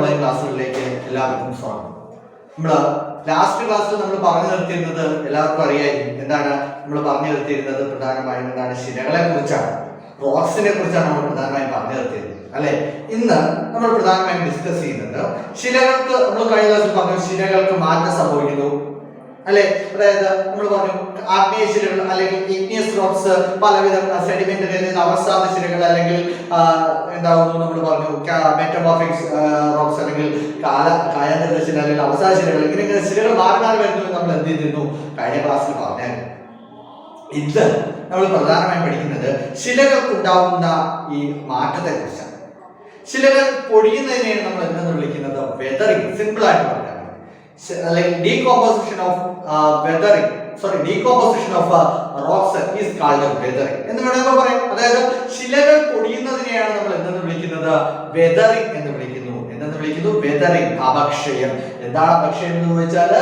Online ക്ലാസ്സുകളിലേക്ക് എല്ലാവർക്കും സ്വാഗതം. നമ്മൾ ലാസ്റ്റ് ക്ലാസ്സിൽ നമ്മൾ പറഞ്ഞു നിർത്തിയിരുന്നത് എല്ലാവർക്കും അറിയായിരിക്കും. എന്താണ് നമ്മൾ പറഞ്ഞു നിർത്തിയിരുന്നത്? പ്രധാനമായും എന്താണ്? ശിലകളെ കുറിച്ചാണ്, റോക്സിനെ കുറിച്ചാണ് നമ്മൾ പ്രധാനമായും പറഞ്ഞു നിർത്തിയിരുന്നത് അല്ലെ. ഇന്ന് നമ്മൾ പ്രധാനമായും ഡിസ്കസ് ചെയ്യുന്നത് ശിലകൾക്ക്, നമ്മൾ കഴിഞ്ഞ ക്ലാസ്സിൽ പറഞ്ഞു ശിലകൾക്ക് മാറ്റം സംഭവിക്കുന്നു അല്ലെ. അതായത് നമ്മൾ പറഞ്ഞു ആഗ്നേയ ശിലകൾ അല്ലെങ്കിൽ ഇഗ്നിയസ് റോക്സ്, പലവിധം സെഡിമെന്ററി അവസാദ ശിലകൾ അല്ലെങ്കിൽ എന്താകുന്നു നമ്മൾ പറഞ്ഞു മെറ്റമോർഫിക് റോക്സ് അല്ലെങ്കിൽ കായാന്തരിത ശില അല്ലെങ്കിൽ അവസാദ ശിലകൾ, ഇങ്ങനെ ശിലകൾ മാറി മാറി വരുന്നു. നമ്മൾ എന്ത് ചെയ്തിരുന്നു? കഴിഞ്ഞ ക്ലാസ്സിൽ പറഞ്ഞായിരുന്നു. ഇത് നമ്മൾ പ്രധാനമായും പഠിക്കുന്നത് ശിലകൾക്കുണ്ടാവുന്ന ഈ മാറ്റത്തെ കുറിച്ചാണ്. ശിലകൾ പൊടിയുന്നതിനെയാണ് നമ്മൾ എന്തെന്ന് വിളിക്കുന്നത്? വെതറിംഗ്. സിമ്പിൾ ആയിട്ട് പറഞ്ഞാൽ like decomposition of rocks is called weathering എന്ന് വേണമെങ്കിൽ പറയാം. അതായത് ശിലകൾ പൊടിയുന്നതിനെയാണ് നമ്മൾ എന്തെന്ന് വിളിക്കുന്നത്? വെതറിംഗ് എന്ന് വിളിക്കുന്നു. എന്തെന്ന് വിളിക്കുന്നു? വെതറിംഗ്, അപക്ഷയം. എന്താണ് അപക്ഷയം എന്ന് വെച്ചാൽ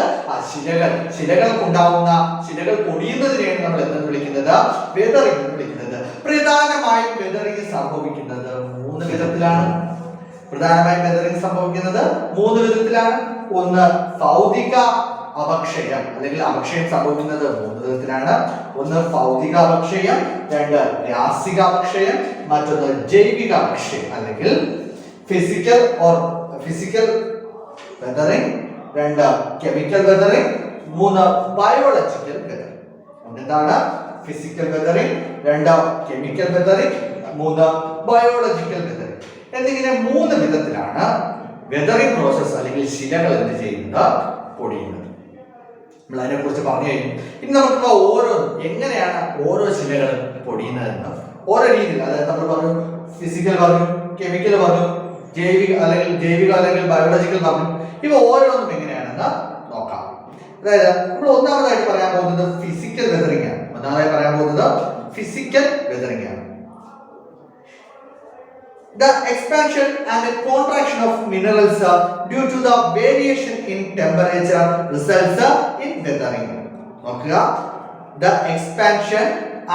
ശിലകൾക്കുണ്ടാവുന്ന, ശിലകൾ പൊടിയുന്നതിനെയാണ് നമ്മൾ എന്തെന്ന് വിളിക്കുന്നത്? വെതറിംഗ് എന്ന് വിളിക്കുന്നത്. പ്രധാനമായും വെതറിംഗ് സംഭവിക്കുന്നത് മൂന്ന് വിധത്തിലാണ്. പ്രധാനമായും വെതറിംഗ് സംഭവിക്കുന്നത് മൂന്ന് വിധത്തിലാണ്. ഒന്ന് ഭൗതിക അപക്ഷയം അല്ലെങ്കിൽ അപക്ഷയം സംഭവിക്കുന്നത് മൂന്ന് വിധത്തിലാണ്. ഒന്ന് ഭൗതിക അപക്ഷയം, രണ്ട് രാസിക അപക്ഷയം, മറ്റൊന്ന് ജൈവിക അപക്ഷയം അല്ലെങ്കിൽ ഫിസിക്കൽ വെതറിംഗ്, രണ്ട് കെമിക്കൽ വെതറിംഗ്, മൂന്ന് ബയോളജിക്കൽ വെതറിംഗ്. ഒന്നെന്താണ്? ഫിസിക്കൽ വെതറിംഗ്, രണ്ട് കെമിക്കൽ വെതറിംഗ്, മൂന്ന് ബയോളജിക്കൽ വെതറിംഗ് എന്നിങ്ങനെ മൂന്ന് വിധത്തിലാണ് വെതറിംഗ് പ്രോസസ് അല്ലെങ്കിൽ ശിലകൾ എന്ത് ചെയ്യുന്നത്? പൊടിയുന്നത്. നമ്മൾ അതിനെ കുറിച്ച് പറഞ്ഞു കഴിഞ്ഞു. ഇനി നമുക്ക് എങ്ങനെയാണ് ഓരോ ശിലകളും പൊടിയുന്നതെന്ന് ഓരോ രീതിയിൽ, അതായത് നമ്മൾ പറഞ്ഞു ഫിസിക്കൽ പറഞ്ഞു, കെമിക്കൽ പറഞ്ഞു, ജൈവിക അല്ലെങ്കിൽ ബയോളജിക്കൽ പറഞ്ഞു. ഇവ ഓരോന്നും എങ്ങനെയാണെന്ന് നോക്കാം. അതായത് നമ്മൾ ഒന്നാമതായിട്ട് പറയാൻ പോകുന്നത് ഫിസിക്കൽ വെതറിംഗ് ആണ്. ഫിസിക്കൽ വെതറിംഗ് ആണ്. The expansion and the contraction of minerals due to the variation in temperature results in weathering. Okay? The expansion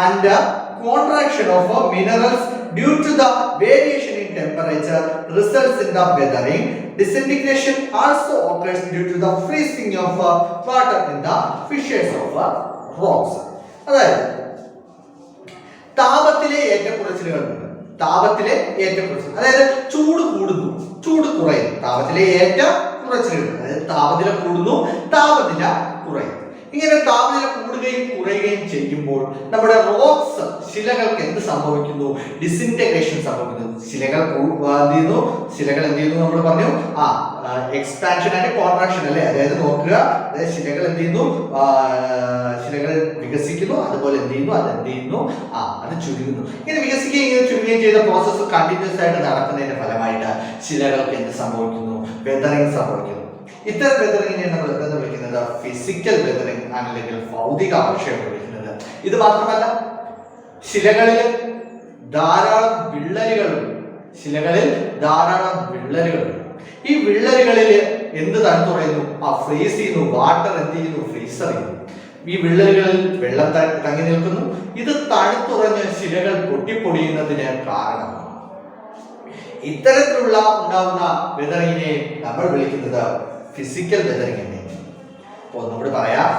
and the contraction of minerals due to the variation in temperature results in the weathering. Disintegration also occurs due to the freezing of water in the fissures of rocks. അതായത് താപത്തിലെ ഏറ്റക്കുറച്ചിലുകളുണ്ട്. അതായത് ചൂട് കൂടുന്നു, ചൂട് കുറയുന്നു. താപത്തിലെ ഏറ്റക്കുറച്ചിലുകൾ, അതായത് താപനില കൂടുന്നു, താപനില കുറയുന്നു. ഇങ്ങനെ താപനില കൂടുകയും കുറയുകയും ചെയ്യുമ്പോൾ നമ്മുടെ റോക്സ്, ശിലകൾക്ക് എന്ത് സംഭവിക്കുന്നു? ഡിസിന്റഗ്രേഷൻ സംഭവിക്കുന്നു. ശിലകൾ എന്ത് ചെയ്യുന്നു? നമ്മൾ പറഞ്ഞു എക്സ്പാൻഷൻ ആൻഡ് കോൺട്രാക്ഷൻ അല്ലെ. അതായത് നോക്കുക, അതായത് ശിലകൾ എന്ത് ചെയ്യുന്നു? ശിലകൾ വികസിക്കുന്നു, അതുപോലെ എന്ത് ചെയ്യുന്നു? അത് ചുരുങ്ങുന്നു. ഇങ്ങനെ വികസിക്കുകയും ചുരുങ്ങുകയും ചെയ്ത പ്രോസസ്സ് കണ്ടിന്യൂസ് ആയിട്ട് നടക്കുന്നതിന്റെ ഫലമായിട്ട് ശിലകൾക്ക് എന്ത് സംഭവിക്കുന്നു? വെതറിംഗ് സംഭവിക്കുന്നു. ഇത്തരം വെതറിംഗിനെയാണ് നമ്മൾ എന്തെന്ന് വിളിക്കുന്നത്? ഫിസിക്കൽ വെതറിംഗ് അല്ലെങ്കിൽ ഭൗതിക അപക്ഷയം വിളിക്കുന്നത്. ഇത് മാത്രമല്ല, ശിലകളിൽ ധാരാളം വിള്ളലുകളുണ്ട്. ഈ വിള്ളലുകളിൽ എന്ത് തണുത്തുറയുന്നു? ഫ്രീസ് ചെയ്യുന്നു. വാട്ടർ എന്ത് ചെയ്യുന്നു? ഫ്രീസർ ചെയ്യുന്നു. ഈ വിള്ളലുകളിൽ വെള്ളം തങ്ങി നിൽക്കുന്നു. ഇത് തണുത്തുറഞ്ഞ് ശിലകൾ പൊട്ടിപ്പൊടിയുന്നതിന് കാരണമാണ്. ഇത്തരത്തിലുള്ള ഉണ്ടാവുന്ന വെതറിങ്ങിനെ നമ്മൾ വിളിക്കുന്നത് ഫിസിക്കൽ വെതറിംഗ് എന്ന്. അപ്പോൾ ഒന്നുകൂടി പറയാം.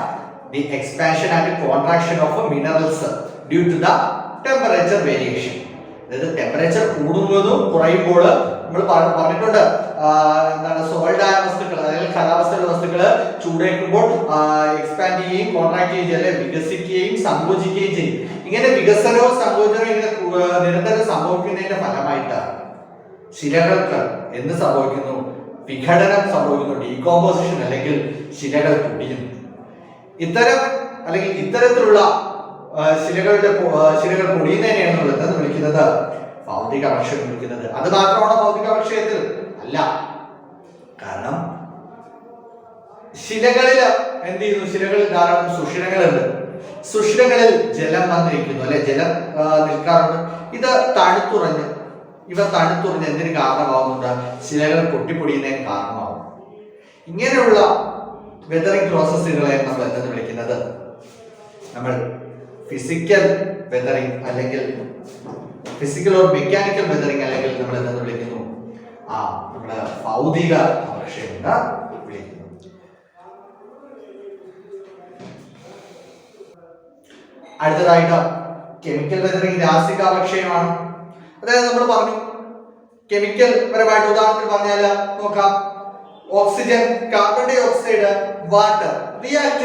The expansion and contraction of minerals due to the temperature variation. അതായത് ടെമ്പറേച്ചർ കൂടുന്നതും കുറയുമ്പോൾ നമ്മൾ പറഞ്ഞിട്ടുണ്ട് എന്താണ്? സോളിഡ് ആയ വസ്തുക്കൾ, അതായത് ഖരാവസ്ഥയുള്ള വസ്തുക്കൾ ചൂടേക്കുമ്പോൾ എക്സ്പാൻഡ് ചെയ്യുകയും കോൺട്രാക്ട് ചെയ്യുകയും അല്ലെ വികസിക്കുകയും സങ്കോചിക്കുകയും ചെയ്യും. ഇങ്ങനെ വികസനവും സങ്കോചനവും ഇങ്ങനെ നിരന്തരം സംഭവിക്കുന്നതിന്റെ ഫലമായിട്ട് ശിലകൾക്ക് എന്ത് സംഭവിക്കുന്നു? വിഘടനം സംഭവിക്കുന്നു, ഡീകോമ്പോസിഷൻ അല്ലെങ്കിൽ ശിലകൾ പൊടിയുന്നു. ഇത്തരത്തിലുള്ള ശിലകൾ പൊടിയുന്നതിനെയാണ് നമ്മൾ എന്തെന്ന് വിളിക്കുന്നത്? ഭൗതിക അപക്ഷയം വിളിക്കുന്നത്. അത് മാത്രമാണ് ഭൗതിക അപക്ഷയത്തിൽ അല്ല. കാരണം ശിലകളിൽ എന്ത് ചെയ്യുന്നു? ശിലകളിൽ ധാരാളം സുഷിരങ്ങളുണ്ട്. സുഷിരങ്ങളിൽ ജലം വന്നിരിക്കുന്നു അല്ലെ, ജലം നിൽക്കാറുണ്ട്. ഇവ തണുത്തുറഞ്ഞ് എന്തിന് കാരണമാകുന്നുണ്ട്? ശിലകൾ പൊട്ടിപ്പൊടിയുന്നതിന് കാരണമാകും. ഇങ്ങനെയുള്ള വെതറിംഗ് പ്രോസസ്സുകളെ നമ്മൾ എന്തെന്ന് വിളിക്കുന്നത്? നമ്മൾ ഫിസിക്കൽ വെതറിംഗ് അല്ലെങ്കിൽ ഫിസിക്കൽ ഓർ മെക്കാനിക്കൽ വെതറിംഗ് അല്ലെങ്കിൽ നമ്മൾ എന്തെന്ന് വിളിക്കുന്നു? നമ്മുടെ ഭൗതിക അപക്ഷയം എന്ന് വിളിക്കുന്നു. അടുത്തതായിട്ട് കെമിക്കൽ വെതറിംഗ് രാസിക അപക്ഷയമാണ്. അതായത് നമ്മൾ പറഞ്ഞു കെമിക്കൽ പരമായിട്ട് ഉദാഹരണത്തിന് പറഞ്ഞാൽ നോക്കാം, oxygen, carbon dioxide, water react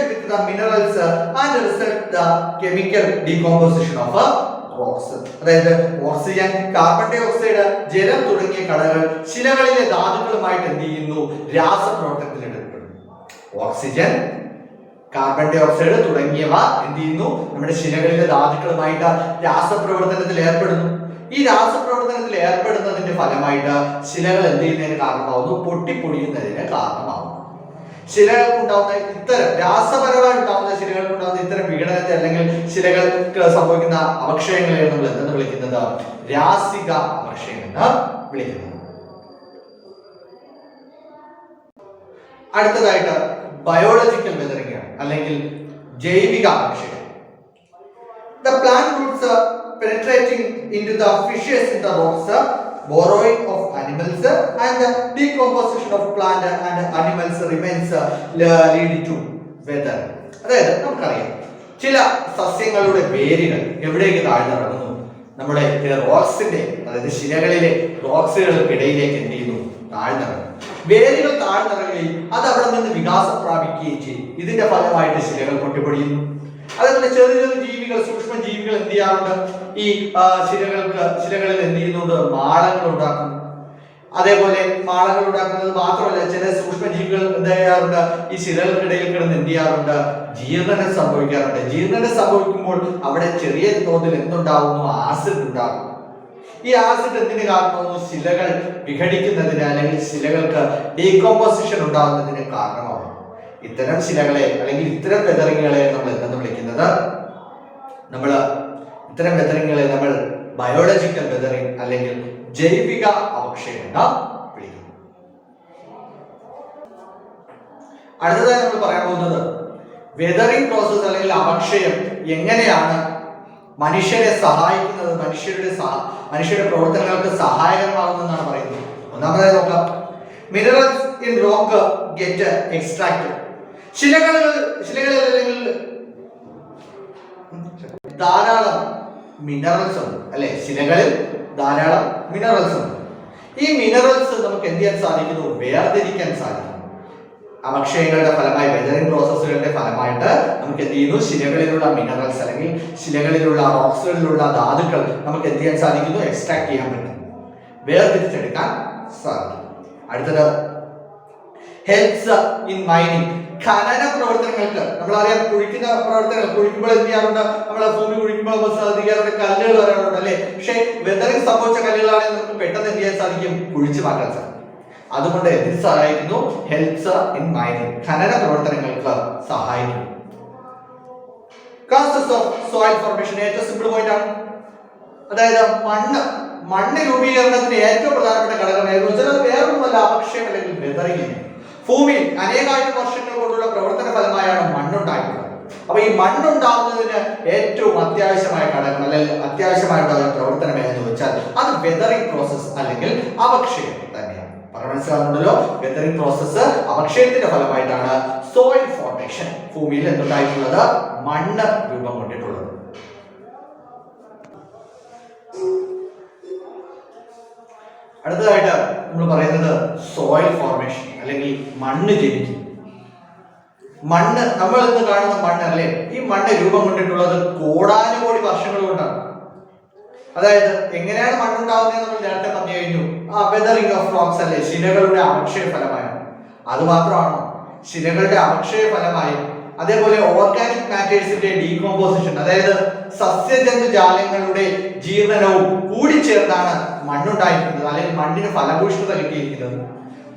with the minerals and result the chemical decomposition of rocks. അതായത് ഓക്സിജൻ, കാർബൺ ഡൈ ഓക്സൈഡ്, ജലം തുടങ്ങിയ ഘടകങ്ങൾ ശിലകളിലെ ധാതുക്കളുമായിട്ട് എന്ത് ചെയ്യുന്നു? രാസപ്രവർത്തനത്തിൽ ഏർപ്പെടുന്നു. ഓക്സിജൻ, കാർബൺ ഡൈ ഓക്സൈഡ് തുടങ്ങിയവ എന്ത് ചെയ്യുന്നു? നമ്മുടെ ശിലകളിലെ ധാതുക്കളുമായിട്ട് രാസപ്രവർത്തനത്തിൽ ഏർപ്പെടുന്നു. ഈ രാസപ്രവർത്തനത്തിൽ ഏർപ്പെടുന്നതിന്റെ ഫലമായിട്ട് ശിലകൾ എന്ത് ചെയ്യുന്നതിന് കാരണമാവുന്നു? പൊട്ടിപ്പൊടിയുന്നതിന് കാരണമാവുന്നു. ശിലകൾക്കുണ്ടാവുന്ന ഇത്തരം രാസപരമായി ഉണ്ടാവുന്ന ശിലകൾക്കുണ്ടാവുന്ന ഇത്തരം വിഘടനത്തെ അല്ലെങ്കിൽ ശിലകൾക്ക് സംഭവിക്കുന്ന അപക്ഷയങ്ങളെ നമ്മൾ എന്തെന്ന് വിളിക്കുന്നത്? രാസിക അപക്ഷയം എന്ന് വിളിക്കുന്നത്. അടുത്തതായിട്ട് ബയോളജിക്കൽ വെതറിംഗ് അല്ലെങ്കിൽ ജൈവിക അപക്ഷയം. The plant roots penetrating into the fissures in the rocks, borrowing of animals and decomposition of plant and animals remains lead to weather. അതായത് നമുക്കറിയാം ചില സസ്യങ്ങളുടെ വേരുകൾ എവിടേക്ക് താഴ്ന്നിറങ്ങുന്നു? നമ്മുടെ റോക്സിന്റെ അതായത് ശിലകളിലെ റോക്സുകൾക്കിടയിലേക്ക് എന്ത് ചെയ്യുന്നു? താഴ്ന്നിറങ്ങും. വേരുകൾ താഴ്ന്നിറങ്ങുകയും അത് അവിടെ നിന്ന് വികാസം പ്രാപിക്കുകയും ചെയ്യും. ഇതിന്റെ ഫലമായിട്ട് ശിലകൾ പൊട്ടിപ്പൊടിയുന്നു. അതേപോലെ ചെറിയ ചെറിയ ജീവികൾ, സൂക്ഷ്മ ജീവികൾ എന്ത് ചെയ്യാറുണ്ട്? ഈ ശിലകളിൽ എന്ത് ചെയ്യുന്നുണ്ട്? മാളങ്ങൾ ഉണ്ടാക്കുന്നു. അതേപോലെ മാളങ്ങൾ ഉണ്ടാക്കുന്നത് മാത്രമല്ല, ചില സൂക്ഷ്മ ജീവികൾ എന്ത് ചെയ്യാറുണ്ട്? ഈ ശിലകൾക്കിടയിൽ കിടന്ന് എന്ത് ചെയ്യാറുണ്ട്? ജീർണനം സംഭവിക്കാറുണ്ട്. ജീർണനം സംഭവിക്കുമ്പോൾ അവിടെ ചെറിയ തോതിൽ എന്തുണ്ടാകുന്നു? ആസിഡ് ഉണ്ടാകും. ഈ ആസിഡ് എന്തിന് കാരണമാകുന്നു? ശിലകൾ വിഘടിക്കുന്നതിന് അല്ലെങ്കിൽ ശിലകൾക്ക് ഡീകമ്പോസിഷൻ ഉണ്ടാകുന്നതിന് കാരണമാകും. ഇത്തരം ശിലകളെ അല്ലെങ്കിൽ ഇത്തരം വെതറിങ്ങുകളെ നമ്മൾ എന്തെന്ന് വിളിക്കുന്നത്? ഇത്തരം വെതറിങ്ങുകളെ നമ്മൾ ബയോളജിക്കൽ വെതറിംഗ് അല്ലെങ്കിൽ ജൈവിക അപക്ഷയം എന്ന് വിളിക്കുന്നു. അടുത്തതായി നമ്മൾ പറയാൻ പോകുന്നത് വെതറിംഗ് പ്രോസസ് അല്ലെങ്കിൽ അപക്ഷയം എങ്ങനെയാണ് മനുഷ്യരെ സഹായിക്കുന്നത്, മനുഷ്യരുടെ പ്രവർത്തനങ്ങൾക്ക് സഹായകരമാകുന്നതെന്നാണ് പറയുന്നത്. ഒന്നാമതായി നോക്കാം, minerals in rock get extracted. ശിലകളിൽ അല്ലെങ്കിൽ ധാരാളം മിനറൽസ് ഉണ്ട് അല്ലെ? ശിലകളിൽ ധാരാളം മിനറൽസ് ഉണ്ട്. ഈ മിനറൽസ് നമുക്ക് എന്ത് ചെയ്യാൻ സാധിക്കുന്നു? വേർതിരിക്കാൻ സാധിക്കുന്നു. അപക്ഷയങ്ങളുടെ ഫലമായി, വെതറിംഗ് പ്രോസസ്സുകളുടെ ഫലമായിട്ട് നമുക്ക് എന്ത് ചെയ്യുന്നു? ശിലകളിലുള്ള മിനറൽസ് അല്ലെങ്കിൽ ശിലകളിലുള്ള റോക്സുകളിലുള്ള ധാതുക്കൾ നമുക്ക് എന്ത് ചെയ്യാൻ സാധിക്കുന്നു? എക്സ്ട്രാക്ട് ചെയ്യാൻ പറ്റും, വേർതിരിച്ചെടുക്കാൻ സാധിക്കും. അടുത്തത് ഹെൽപ്സ് ഇൻ മൈനിങ്. ഖനന പ്രവർത്തനങ്ങൾക്ക് നമ്മളറിയാം, കുഴിക്കുന്ന പ്രവർത്തനങ്ങൾ, കുഴിക്കുമ്പോൾ എന്ത് ചെയ്യാറുണ്ട്? നമ്മളെ ഭൂമി കുഴിക്കുമ്പോൾ ശ്രദ്ധിക്കാറുണ്ട്, കല്ലുകൾ വരാറുണ്ട് അല്ലെ? പക്ഷേ വെതറിംഗ് സംഭവിച്ച കല്ലുകളാണെങ്കിൽ നമുക്ക് പെട്ടെന്ന് എന്ത് ചെയ്യാൻ സാധിക്കും? കുഴിച്ചു മാറ്റാൻ സാധിക്കും. അതുകൊണ്ട് എന്തിന് സഹായിക്കുന്നു? ഹെൽപ്സ് ഇൻ മൈനിങ്, ഖനന പ്രവർത്തനങ്ങൾക്ക് സഹായിക്കുന്നു. കോസസ് ഓഫ് സോയിൽ ഫോർമേഷൻ ഏറ്റവും സിമ്പിൾ പോയിന്റ് ആണ്. അതായത് മണ്ണ് രൂപീകരണത്തിന് ഏറ്റവും പ്രധാനപ്പെട്ട ഘടകം ഏതെന്ന് വെച്ചാൽ അത് വേറൊന്നുമല്ല, അപക്ഷയം അല്ലെങ്കിൽ വെതറിംഗ്. ഭൂമിയിൽ അനേകായിരം വർഷങ്ങൾ കൊണ്ടുള്ള പ്രവർത്തന ഫലമായാണ് മണ്ണുണ്ടായിട്ടുള്ളത്. അപ്പൊ ഈ മണ്ണുണ്ടാകുന്നതിന് ഏറ്റവും അത്യാവശ്യമായ ഘടകം അല്ലെങ്കിൽ അത്യാവശ്യമായിട്ടുള്ള പ്രവർത്തനം എന്ന് വെച്ചാൽ അത് വെതറിംഗ് പ്രോസസ് അല്ലെങ്കിൽ അപക്ഷയം തന്നെയാണ്. മനസ്സിലാകുന്നുണ്ടല്ലോ, വെതറിംഗ് പ്രോസസ് അപക്ഷയത്തിന്റെ ഫലമായിട്ടാണ് സോയിൽ ഫോർമേഷൻ, ഭൂമിയിൽ എന്തുണ്ടായിട്ടുള്ളത്? മണ്ണ് രൂപം കൊണ്ടിട്ടുള്ളത്. അടുത്തതായിട്ട് നമ്മൾ പറയുന്നത് സോയിൽ ഫോർമേഷൻ അല്ലെങ്കിൽ മണ്ണ് ജനിക്കും. മണ്ണ്, നമ്മൾ ഇന്ന് കാണുന്ന മണ്ണ് അല്ലേ, ഈ മണ്ണ് രൂപം കൊണ്ടിട്ടുള്ളത് കോടാനുകോടി വർഷങ്ങൾ കൊണ്ടാണ്. അതായത് എങ്ങനെയാണ് മണ്ണുണ്ടാകുന്നത് നമ്മൾ നേരത്തെ പറഞ്ഞു കഴിഞ്ഞു. വെതറിംഗ് ഓഫ് റോക്സ് അല്ലെ, ശിലകളുടെ അപക്ഷയ ഫലമായാണ്. അത് മാത്രമാണോ? ശിലകളുടെ അപക്ഷയ ഫലമായും അതേപോലെ ഓർഗാനിക് മാറ്റേഴ്സിന്റെ ഡീകമ്പോസിഷൻ, അതായത് സസ്യജന്തുജാലങ്ങളുടെ ജീർണനവും കൂടി ചേർന്നാണ് മണ്ണുണ്ടായിരിക്കുന്നത് അല്ലെങ്കിൽ മണ്ണിന് ഫലഭൂഷ്ഠത കിട്ടിയിരിക്കുന്നത്.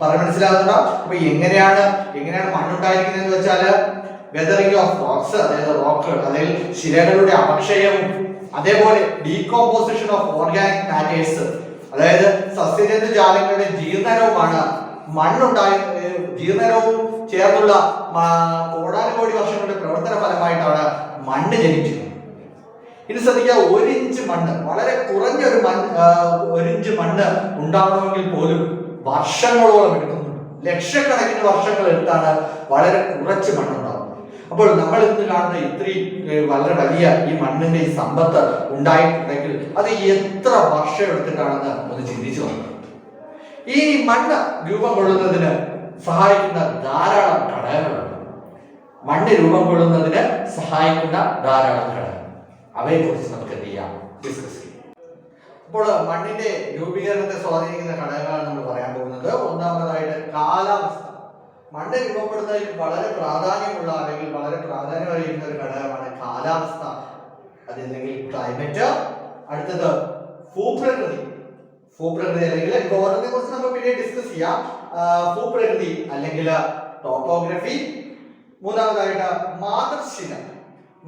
പറഞ്ഞ് മനസ്സിലാകുന്നുണ്ടോ? അപ്പൊ എങ്ങനെയാണ് മണ്ണുണ്ടായിരിക്കുന്നത് എന്ന് വെച്ചാല് വെതറിംഗ് ഓഫ് റോക്സ്, അതായത് റോക്കുകൾ അല്ലെങ്കിൽ ശിലകളുടെ അപക്ഷയവും അതേപോലെ ഡീകമ്പോസിഷൻ ഓഫ് ഓർഗാനിക് മാറ്റേഴ്സ്, അതായത് സസ്യജന്തുജാലങ്ങളുടെ ജീർണനവുമാണ് ജീർണനവും ചേർന്നുള്ള കോടാനുകോടി വർഷങ്ങളുടെ പ്രവർത്തന ഫലമായിട്ടാണ് മണ്ണ് ജനിച്ചത്. ഇനി ശ്രദ്ധിക്കുക, 1 ഇഞ്ച് മണ്ണ്, വളരെ കുറഞ്ഞ ഒരു 1 ഇഞ്ച് മണ്ണ് ഉണ്ടാവണമെങ്കിൽ പോലും വർഷങ്ങളോളം എടുക്കുന്നുണ്ട്. ലക്ഷക്കണക്കിന് വർഷങ്ങൾ എടുത്താണ് വളരെ കുറച്ച് മണ്ണുണ്ടാവുന്നത്. അപ്പോൾ നമ്മൾ ഇന്ന് കാണുന്ന ഇത്രയും വളരെ വലിയ ഈ മണ്ണിന്റെ ഈ സമ്പത്ത് ഉണ്ടായിട്ടുണ്ടെങ്കിൽ അത് എത്ര വർഷം എടുത്തിട്ടാണെന്ന് ഒന്ന് ചിന്തിച്ചു നോക്കുക. ഈ മണ്ണ് രൂപം കൊള്ളുന്നതിന് സഹായിക്കുന്ന ധാരാളം ഘടകങ്ങളുണ്ട്. മണ്ണ് രൂപം കൊള്ളുന്നതിന് സഹായിക്കുന്ന ധാരാളം ഘടകങ്ങൾ, അവയെ കുറിച്ച് നമുക്ക് എന്ത് ചെയ്യാം, ഡിസ്കസ് ചെയ്യാം. അപ്പോൾ മണ്ണിന്റെ രൂപീകരണത്തെ സ്വാധീനിക്കുന്ന ഘടകങ്ങളാണ് നമ്മൾ പറയാൻ പോകുന്നത്. ഒന്നാമതായിട്ട് കാലാവസ്ഥ. മണ്ണ് രൂപപ്പെടുന്നതിൽ വളരെ പ്രാധാന്യമുള്ള അല്ലെങ്കിൽ വളരെ പ്രാധാന്യമറിയുന്ന ഒരു ഘടകമാണ് കാലാവസ്ഥ, അതല്ലെങ്കിൽ ക്ലൈമറ്റ്. അടുത്തത് ഭൂപ്രകൃതി. ഭൂപ്രകൃതി അല്ലെങ്കിൽ ഓരോന്നിനെ കുറിച്ച് നമുക്ക് പിന്നീട് ഡിസ്കസ് ചെയ്യാം. ഭൂപ്രകൃതി അല്ലെങ്കിൽ ടോപ്പോഗ്രഫി. മൂന്നാമതായിട്ട് മാതൃശില.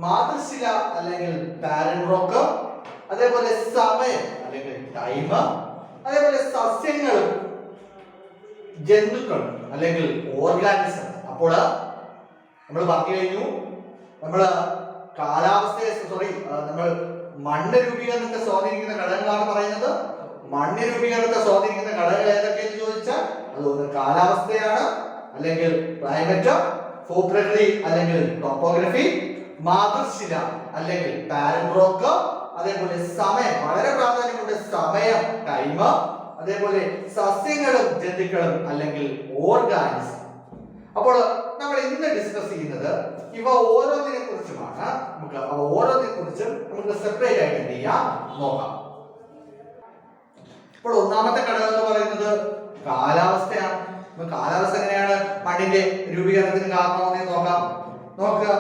മാതൃശില അല്ലെങ്കിൽ പാരന്റ് റോക്ക്. അതേപോലെ സമയം അല്ലെങ്കിൽ ടൈം. അതേപോലെ സസ്യങ്ങളും ജന്തുക്കൾ അല്ലെങ്കിൽ ഓർഗാനിസം. അപ്പോൾ നമ്മൾ പറഞ്ഞു കഴിഞ്ഞു, നമ്മൾ കാലാവസ്ഥയെ നമ്മൾ മണ്ണ് രൂപീകരണത്തെ സ്വാധീനിക്കുന്ന ഘടകങ്ങളാണ് പറയുന്നത്. മണ്ണ് രൂപീകരണത്തെ സ്വാധീനിക്കുന്ന ഘടകങ്ങൾ ഏതൊക്കെയെന്ന് ചോദിച്ചാൽ അതൊന്ന് കാലാവസ്ഥയാണ്, അല്ലെങ്കിൽ ക്ലൈമറ്റ്, ഭൂപ്രകൃതി അല്ലെങ്കിൽ ടോപ്പോഗ്രഫി, മാതൃശില അല്ലെങ്കിൽ പാരന്റ് റോക്ക്, അതേപോലെ സമയം, വളരെ പ്രാധാന്യമുണ്ട് സമയം, ടൈം, അതേപോലെ സസ്യങ്ങളും ജന്തുക്കളും അല്ലെങ്കിൽ ഓർഗാനിസം. അപ്പോൾ നമ്മൾ ഇന്ന് ഡിസ്കസ് ചെയ്യുന്നത് ഇവ ഓരോന്നിനെ കുറിച്ചുമാണ്. നമുക്ക് സെപ്പറേറ്റ് ആയിട്ട് എന്ത് ചെയ്യാം, നോക്കാം. ഇപ്പോൾ ഒന്നാമത്തെ ഘടകം എന്ന് പറയുന്നത് കാലാവസ്ഥയാണ്. കാലാവസ്ഥ എങ്ങനെയാണ് മണ്ണിന്റെ രൂപീകരണത്തിന് കാരണമാകുന്നത് നോക്കാം. നോക്കുക,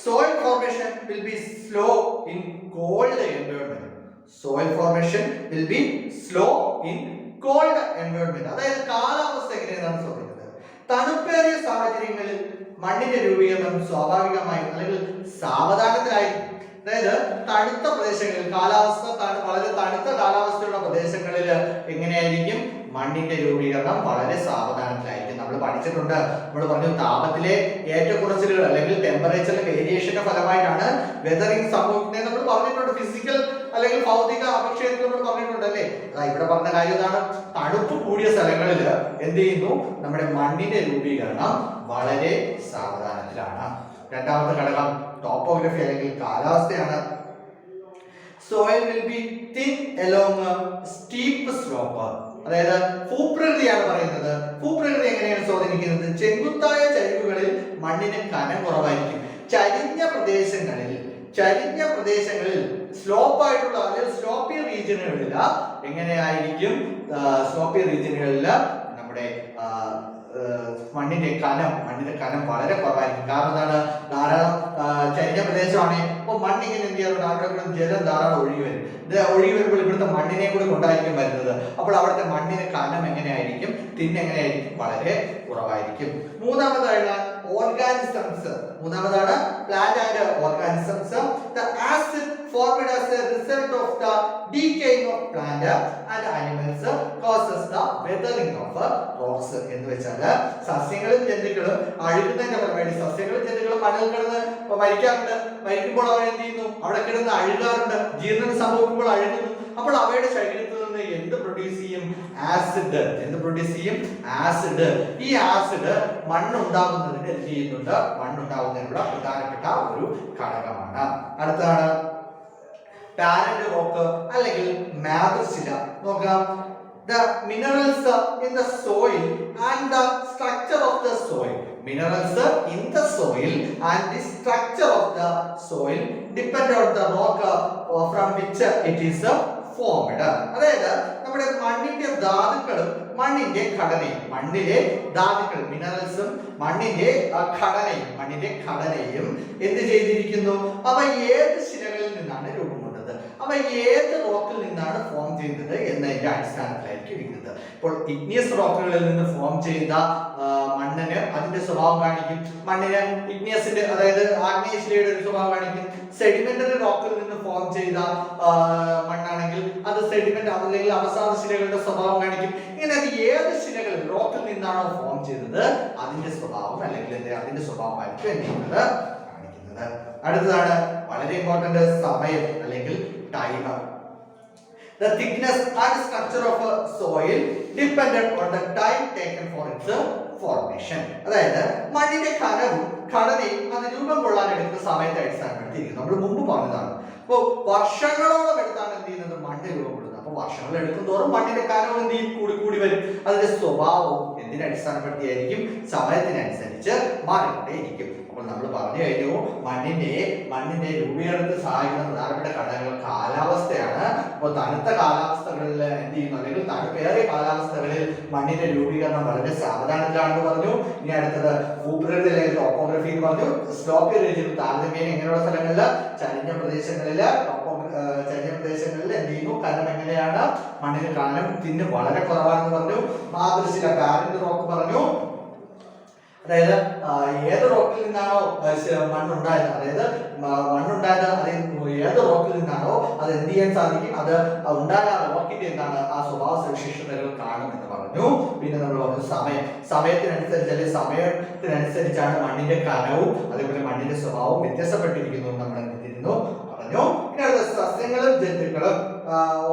soil formation will be slow in cold environment. Soil formation will be slow in cold environment. അതായത് കാലാവസ്ഥ എങ്ങനെയാണ് ശ്രദ്ധിക്കുന്നത്. തണുപ്പേറിയ സാഹചര്യങ്ങളിൽ മണ്ണിന്റെ രൂപീകരണം സ്വാഭാവികമായും അല്ലെങ്കിൽ സാവധാനത്തിലായിരിക്കും. അതായത് തണുത്ത പ്രദേശങ്ങളിൽ വളരെ തണുത്ത കാലാവസ്ഥയുള്ള പ്രദേശങ്ങളിൽ എങ്ങനെയായിരിക്കും മണ്ണിന്റെ രൂപീകരണം വളരെ സാവധാനത്തിലായിരിക്കും. നമ്മൾ പഠിച്ചിട്ടുണ്ട്, നമ്മൾ പറഞ്ഞു താപത്തിലെ ഏറ്റക്കുറച്ചിലുകൾ അല്ലെങ്കിൽ ടെമ്പറേച്ചറിലെ വേരിയേഷന്റെ ഫലമായിട്ടാണ് വെതറിംഗ് സംഭവിക്കുന്നത് നമ്മൾ പറഞ്ഞിട്ടുണ്ട്. ഫിസിക്കൽ അല്ലെങ്കിൽ ഭൗതിക അപക്ഷയത്തിൽ നമ്മൾ പറഞ്ഞിട്ടുണ്ട് അല്ലേ. ഇവിടെ പറഞ്ഞ കാര്യം ഇതാണ്, തണുപ്പ് കൂടിയ സ്ഥലങ്ങളിൽ എന്ത് ചെയ്യുന്നു, നമ്മുടെ മണ്ണിന്റെ രൂപീകരണം വളരെ സാവധാനത്തിലാണ്. രണ്ടാമത്തെ ഘടകം ടോപ്പോഗ്രഫി അല്ലെങ്കിൽ കാലാവസ്ഥയാണ്. soil will be thin along a steep slope. അതായത് ഭൂപ്രകൃതിയാണ് പറയുന്നത്. ഭൂപ്രകൃതി എങ്ങനെയാണ് സ്വാധീനിക്കുന്നത്? ചെങ്കുത്തായ ചരിവുകളിൽ മണ്ണിന് കനം കുറവായിരിക്കും. ചരിഞ്ഞ പ്രദേശങ്ങളിൽ സ്ലോപ്പ് ആയിട്ടുള്ള അല്ലെങ്കിൽ സ്ലോപ്പി റീജിയനുകളിൽ എങ്ങനെയായിരിക്കും, സ്ലോപ്പി റീജിയനുകളിൽ നമ്മുടെ മണ്ണിന്റെ കനം വളരെ കുറവായിരിക്കും. കാരണം എന്താണ്, ധാരാളം ചരിഞ്ഞ പ്രദേശമാണ്. അപ്പൊ മണ്ണിങ്ങനെ എന്ത് ചെയ്യാറുണ്ട്, അവിടെ കൂടെ ജലം ധാരാളം ഒഴുകി വരും. ഒഴുകി വരുമ്പോൾ ഇവിടുത്തെ മണ്ണിനെ കൂടെ കൊണ്ടായിരിക്കും വരുന്നത്. അപ്പോൾ അവിടുത്തെ മണ്ണിന് കനം എങ്ങനെയായിരിക്കും, എങ്ങനെയായിരിക്കും, വളരെ കുറവായിരിക്കും. മൂന്നാമതാണ് organisms. Plant and organisms. The acid formed as a result of the decaying of plant and animals causes the weathering of rocks. എന്ന് വെച്ചാൽ സസ്യങ്ങളും ജന്തുക്കളും അഴുകുന്നതിന്റെ ഫലമായിട്ട് സസ്യങ്ങളും ജന്തുക്കളും മണ്ണിൽ കിടന്ന് മരിക്കാറുണ്ട്. മരിക്കുമ്പോൾ അവർ എന്ത് ചെയ്യുന്നു, അവിടെ കിടന്ന് അഴുകാറുണ്ട്. ജീർണം സംഭവിക്കുമ്പോൾ അഴുകുന്നു. അപ്പോൾ അവയുടെ ശരീരത്തിൽ നിന്ന് എന്ത് പ്രൊഡ്യൂസ് ചെയ്യും, ആസിഡ്. ആസിഡ്. ഈ ആസിഡ് മണ്ണുണ്ടാകുന്നതിന് എന്ത് ചെയ്യുന്നുണ്ട്, മണ്ണുണ്ടാകുന്നതിനുള്ള പ്രധാനപ്പെട്ട ഒരു ഘടകമാണ്. അടുത്താണ് പാരന്റ് റോക്ക് അല്ലെങ്കിൽ മാതൃശില. നോക്കാം, the minerals in the soil and the structure of the soil. Minerals in the soil and the structure of the soil depend on the rock from which it is formed. അതായത് നമ്മുടെ മണ്ണിന്റെ ധാതുക്കളും മണ്ണിന്റെ ഘടനയും, മിനറൽസും മണ്ണിന്റെ ഘടനയും എന്ത് ചെയ്തിരിക്കുന്നു, അവ ഏത് ശിലകളിൽ നിന്നാണ് രൂപം കൊണ്ടത്, അവ ഏത് റോക്കിൽ നിന്നാണ് ഫോം ചെയ്തത് എന്നതിന്റെ അടിസ്ഥാനത്തിലായിരിക്കും ഇരിക്കുന്നത്. ഇപ്പോൾ ഇഗ്നിയസ് റോക്കുകളിൽ നിന്ന് ഫോം ചെയ്ത മണ്ണിന് അതിന്റെ സ്വഭാവം കാണിക്കും. മണ്ണിന് ഇഗ്നിയസിന്റെ അതായത് ആഗ്നേയശിലയുടെ ഒരു സ്വഭാവം കാണിക്കും. സെഡിമെന്ററി റോക്കിൽ നിന്ന് ഫോം ചെയ്ത മണ്ണാണെങ്കിൽ അത് സെഡിമെന്റ് അല്ലെങ്കിൽ അവസാദ ശിലകളുടെ സ്വഭാവം കാണിക്കും. ഇങ്ങനെ അത് ഏത് ശിലകളിൽ റോക്കിൽ നിന്നാണോ ഫോം ചെയ്തത് അതിന്റെ സ്വഭാവം അല്ലെങ്കിൽ അതിന്റെ സ്വഭാവമായിരിക്കും എന്ത് ചെയ്യുന്നത്, കാണിക്കുന്നത്. കാണപ്പെടുന്നത്. അടുത്തതാണ് വളരെ ഇമ്പോർട്ടന്റ്, സമയം അല്ലെങ്കിൽ time. The thickness and structure of a soil depended on the time taken for its formation. അതായത് മണ്ണിന്റെ ഘനവും ഘടനയും അത് രൂപം കൊള്ളാൻ എടുക്കുന്ന സമയത്തെ അടിസ്ഥാനപ്പെടുത്തിയിരിക്കുന്നു. നമ്മൾ മുമ്പ് പറഞ്ഞതാണ്. അപ്പോൾ വർഷങ്ങളോളം എടുത്താണ് എന്ത് ചെയ്യുന്നത്, മണ്ണ് രൂപപ്പെടുന്നത്. അപ്പോൾ വർഷങ്ങൾ എടുക്കും തോറും മണ്ണിന്റെ കനവും എന്ത് ചെയ്യും, കൂടി കൂടി വരും. അതിന്റെ സ്വഭാവവും എന്തിനെ അടിസ്ഥാനപ്പെടുത്തിയായിരിക്കും, സമയത്തിനനുസരിച്ച് മാറിക്കൊണ്ടേയിരിക്കും. അപ്പോൾ നമ്മൾ പറഞ്ഞു കഴിഞ്ഞു, മണ്ണിന്റെ രൂപീകരണത്തിന് സഹായിക്കുന്ന പ്രധാനപ്പെട്ട ഘടകങ്ങൾ കാലാവസ്ഥയാണ്. അപ്പോൾ തണുത്ത കാലാവസ്ഥകളിൽ എന്ത് ചെയ്യുന്നു, അല്ലെങ്കിൽ തണുപ്പേറിയ കാലാവസ്ഥകളിൽ മണ്ണിന്റെ രൂപീകരണം വളരെ സാവധാനത്തിലാണെന്ന് പറഞ്ഞു. ഇനി അടുത്തത് ഭൂപ്രകൃതി അല്ലെങ്കിൽ ടോപ്പോഗ്രഫി എന്ന് പറഞ്ഞു. സ്ലോപ്പി റീജിയൻ താരതമ്യേന ഇങ്ങനെയുള്ള സ്ഥലങ്ങളിൽ ചരിഞ്ഞ പ്രദേശങ്ങളിൽ എന്ത് ചെയ്യുന്നു, കനം എങ്ങനെയാണ്, മണ്ണിന് കനം തിന്ന് വളരെ കുറവാണെന്ന് പറഞ്ഞു. മാതൃശില പാരന്റ് റോക്ക് പറഞ്ഞു. അതായത് ഏത് റോക്കിൽ നിന്നാണോ മണ്ണുണ്ടായത്, അതായത് മണ്ണുണ്ടായത് അത് ഏത് റോക്കിൽ നിന്നാണോ അത് എന്ത് ചെയ്യാൻ സാധിക്കും, അത് ഉണ്ടായ റോക്കിന്റെ എന്താണ് ആ സ്വഭാവ സവിശേഷതകൾ കാണും എന്ന് പറഞ്ഞു. പിന്നെ നമ്മൾ പറഞ്ഞു സമയത്തിനനുസരിച്ച് അല്ലെങ്കിൽ സമയത്തിനനുസരിച്ചാണ് മണ്ണിന്റെ കനവും അതേപോലെ മണ്ണിന്റെ സ്വഭാവവും വ്യത്യാസപ്പെട്ടിരിക്കുന്നു നമ്മൾ എന്തിരുന്നു പറഞ്ഞു. പിന്നെ അടുത്ത സസ്യങ്ങളും ജന്തുക്കളും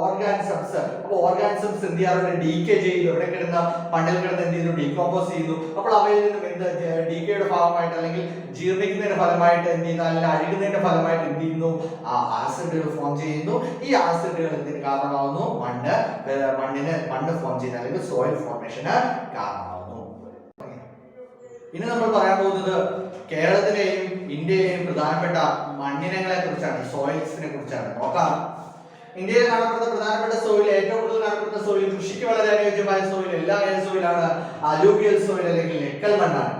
ഓർഗാനിസംസ്. അപ്പോൾ ഓർഗാനിസംസ് എന്ത് ചെയ്യാറുണ്ട്, ഡീകേ ചെയ്യുന്നു. ഇവിടെ കിടന്ന മണ്ണിൽ കിടന്ന് എന്ത് ചെയ്യുന്നു, ഡീകോമ്പോസ് ചെയ്യുന്നു. അപ്പോൾ അവയിൽ നിന്നും എന്ത് ഡീകേയുടെ ഭാഗമായിട്ട് അല്ലെങ്കിൽ ജീർണിക്കുന്നതിന്റെ ഫലമായിട്ട് എന്ത് ചെയ്യുന്നു, അല്ലെങ്കിൽ അഴുകുന്നതിന്റെ ഫലമായിട്ട് എന്ത് ചെയ്യുന്നു, ആസിഡുകൾ ഫോം ചെയ്യുന്നു. ഈ ആസിഡുകൾ എന്തിന് കാരണമാകുന്നു, മണ്ണ് ഫോം ചെയ്യുന്ന അല്ലെങ്കിൽ സോയിൽ ഫോർമേഷന് കാരണമാകുന്നു. ഇനി നമ്മൾ പറയാൻ പോകുന്നത് കേരളത്തിലെയും ഇന്ത്യയിലെയും പ്രധാനപ്പെട്ട മണ്ണിനങ്ങളെ കുറിച്ചാണ്, സോയിൽസിനെ കുറിച്ചാണ്. നോക്കാം. ഇന്ത്യയിൽ കാണപ്പെടുന്ന പ്രധാനപ്പെട്ട സോയിൽ, ഏറ്റവും കൂടുതൽ കാണപ്പെടുന്ന സോയിൽ, കൃഷിക്ക് വളരെ അനുയോജ്യമായ സോയിൽ ഏത് സോയിലാണ്, അലൂവിയൽ സോയിൽ അല്ലെങ്കിൽ എക്കൽ മണ്ണാണ്.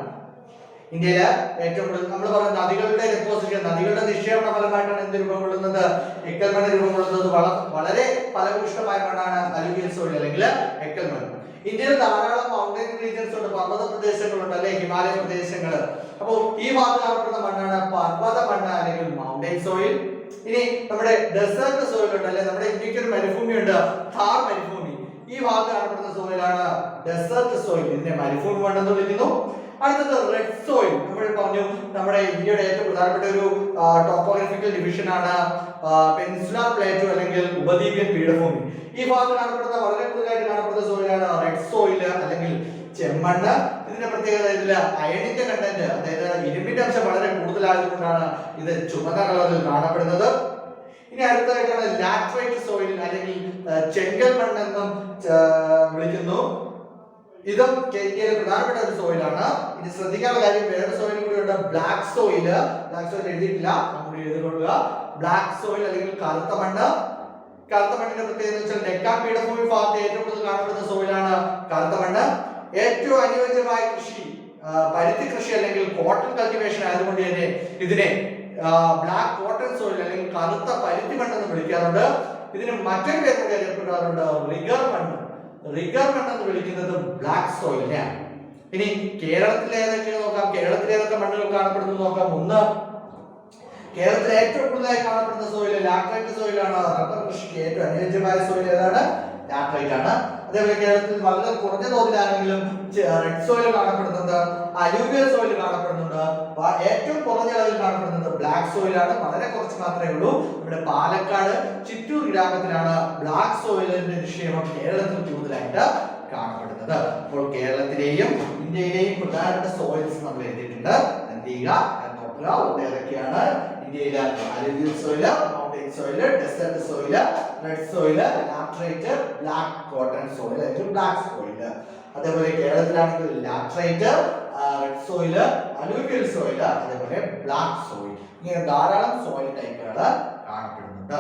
ഇന്ത്യയിലെ ഏറ്റവും കൂടുതൽ നമ്മൾ പറയുന്ന നദികളുടെ ഡെപ്പോസിറ്റ്, നദികളുടെ നിക്ഷേപണ ഫലമായിട്ടാണ് എന്ത് രൂപം കൊള്ളുന്നത്, എക്കൽ മണ്ണ് രൂപം കൊള്ളുന്നത്. വളരെ ഫലഭൂഷ്ടമായ മണ്ണാണ് അലൂവിയൽ സോയിൽ അല്ലെങ്കിൽ എക്കൽ മണ്ണ്. ഇന്ത്യയിൽ ധാരാളം മൗണ്ടൻ റീജിയൻസ് ഉണ്ട്, പർവ്വത പ്രദേശങ്ങളുണ്ട് അല്ലെ, ഹിമാലയ പ്രദേശങ്ങൾ. അപ്പോൾ ഈ ഭാഗത്ത് കാണപ്പെടുന്ന മണ്ണാണ് പർവ്വത മണ്ണ് അല്ലെങ്കിൽ മൗണ്ടൻ സോയിൽ. ഇനി നമ്മുടെ ഡെസേർട്ട് സോയിൽ ഉണ്ട് അല്ലെ, നമ്മുടെ ഇന്ത്യക്ക് ഒരു മരുഭൂമി ഉണ്ട്, ഥാർ മരുഭൂമി. ഈ ഭാഗത്ത് കാണപ്പെടുന്ന സോയിലാണ് ഡെസേർട്ട് സോയിൽ. ഇതിനെ മരുഭൂമി മണ്ണെന്ന് വിളിക്കുന്നു. അടുത്തത് റെഡ് സോയിൽ. നമ്മൾ പറഞ്ഞു നമ്മുടെ ഇന്ത്യയുടെ ഏറ്റവും പ്രധാനപ്പെട്ട ഒരു ടോപ്പോഗ്രഫിക്കൽ ഡിവിഷൻ ആണ് പെനിൻസുലാർ പ്ലേറ്റോ അല്ലെങ്കിൽ ഉപദ്വീപ്യൻ പീഠഭൂമി. ഈ ഭാഗത്ത് കാണപ്പെടുന്ന വളരെ കൂടുതലായിട്ട് കാണപ്പെടുന്ന സോയിലാണ് റെഡ് സോയിൽ അല്ലെങ്കിൽ ചെമ്മണ്ണ്. ഇതിന്റെ പ്രത്യേകത ഇതില് അയണിന്റെ കണ്ടന്റ്, അതായത് ഇരുമ്പിന്റെ അംശം വളരെ കൂടുതലായതുകൊണ്ടാണ് ഇത് ചുമന്ന കളറിൽ കാണപ്പെടുന്നത്. ഇനി അടുത്തതായിട്ടാണ് ലാറ്ററൈറ്റ് സോയിൽ അല്ലെങ്കിൽ ചെങ്കൽ മണ്ണ് എന്നും വിളിക്കുന്നു. ഇതും ഇന്ത്യയിലെ പ്രധാനപ്പെട്ട ഒരു സോയിലാണ്. ഇനി ശ്രദ്ധിക്കാനുള്ള കാര്യം, വേറെ സോയിൽ കൂടി ഉണ്ട്, ബ്ലാക്ക് സോയിൽ. ബ്ലാക്ക് സോയിൽ എഴുതിയിട്ടില്ല, നമ്മൾ എഴുതിക്കൊള്ളുക. ബ്ലാക്ക് സോയിൽ അല്ലെങ്കിൽ കറുത്ത മണ്ണ്. കറുത്ത മണ്ണിന്റെ പ്രത്യേകത എന്ന് വെച്ചാൽ ഡെക്കാൻ പീഠഭൂമി ഭാഗത്ത് ഏറ്റവും കൂടുതൽ കാണപ്പെടുന്ന സോയിലാണ് കറുത്ത മണ്ണ്. ഏറ്റവും അനുയോജ്യമായ കൃഷി പരുത്തി കൃഷി അല്ലെങ്കിൽ കോട്ടൺ കൾട്ടിവേഷൻ ആയതുകൊണ്ട് തന്നെ ഇതിനെ ബ്ലാക്ക് കോട്ടൺ സോയിൽ അല്ലെങ്കിൽ കറുത്ത പരുത്തി മണ്ണെന്ന് വിളിക്കാറുണ്ട്. ഇതിന് മറ്റൊരു പേര് കൂടി അറിയപ്പെടാറുണ്ട്, റിഗർ മണ്ണ്. റിഗർ മണ്ണ് എന്ന് വിളിക്കുന്നത് ബ്ലാക്ക് സോയിലിനെയാണ്. ഇനി കേരളത്തിലെ ഏതൊക്കെ നോക്കാം, കേരളത്തിലെ ഏതൊക്കെ മണ്ണുകൾ കാണപ്പെടുന്നു നോക്കാം. ഒന്ന്, കേരളത്തിലെ ഏറ്റവും കൂടുതലായി കാണപ്പെടുന്ന സോയിൽ ലാറ്ററൈറ്റ് സോയിലാണ്. റബ്ബർ കൃഷിക്ക് ഏറ്റവും അനുയോജ്യമായ സോയിൽ ഏതാണ്, ലാറ്ററൈറ്റ് ആണ്. അതേപോലെ കേരളത്തിൽ വളരെ കുറഞ്ഞ തോതിലാണെങ്കിലും റെഡ് സോയിൽ കാണപ്പെടുന്നുണ്ട്, അലൂവിയൽ സോയിൽ കാണപ്പെടുന്നുണ്ട്. ഏറ്റവും കുറഞ്ഞ അളവിൽ കാണപ്പെടുന്നത് ബ്ലാക്ക് സോയിലാണ്, വളരെ കുറച്ച് മാത്രമേ ഉള്ളൂ. ഇവിടെ പാലക്കാട് ചിറ്റൂർ ഗ്രാമത്തിലാണ് ബ്ലാക്ക് സോയിലിന്റെ നിക്ഷേപം കേരളത്തിൽ കൂടുതലായിട്ട് കാണപ്പെടുന്നത്. അപ്പോൾ കേരളത്തിലെയും ഇന്ത്യയിലെയും പ്രധാനപ്പെട്ട സോയിൽസ് നമ്മൾ എഴുതിയിട്ടുണ്ട്. എന്ത് ചെയ്യുക, ഏതൊക്കെയാണ് ഇന്ത്യയിലെ alluvial soil, mountain soil, desert soil, red soil, laterite, black cotton soil അല്ലെങ്കിൽ ബ്ലാക്ക് സോയില്. അതേപോലെ കേരളത്തിലാണെങ്കിൽ laterite, red soil, alluvial soil, അതേപോലെ ബ്ലാക്ക് സോയിൽ. ഇങ്ങനെ ധാരാളം സോയിൽ ടൈപ്പുകൾ കാണപ്പെടുന്നുണ്ട്.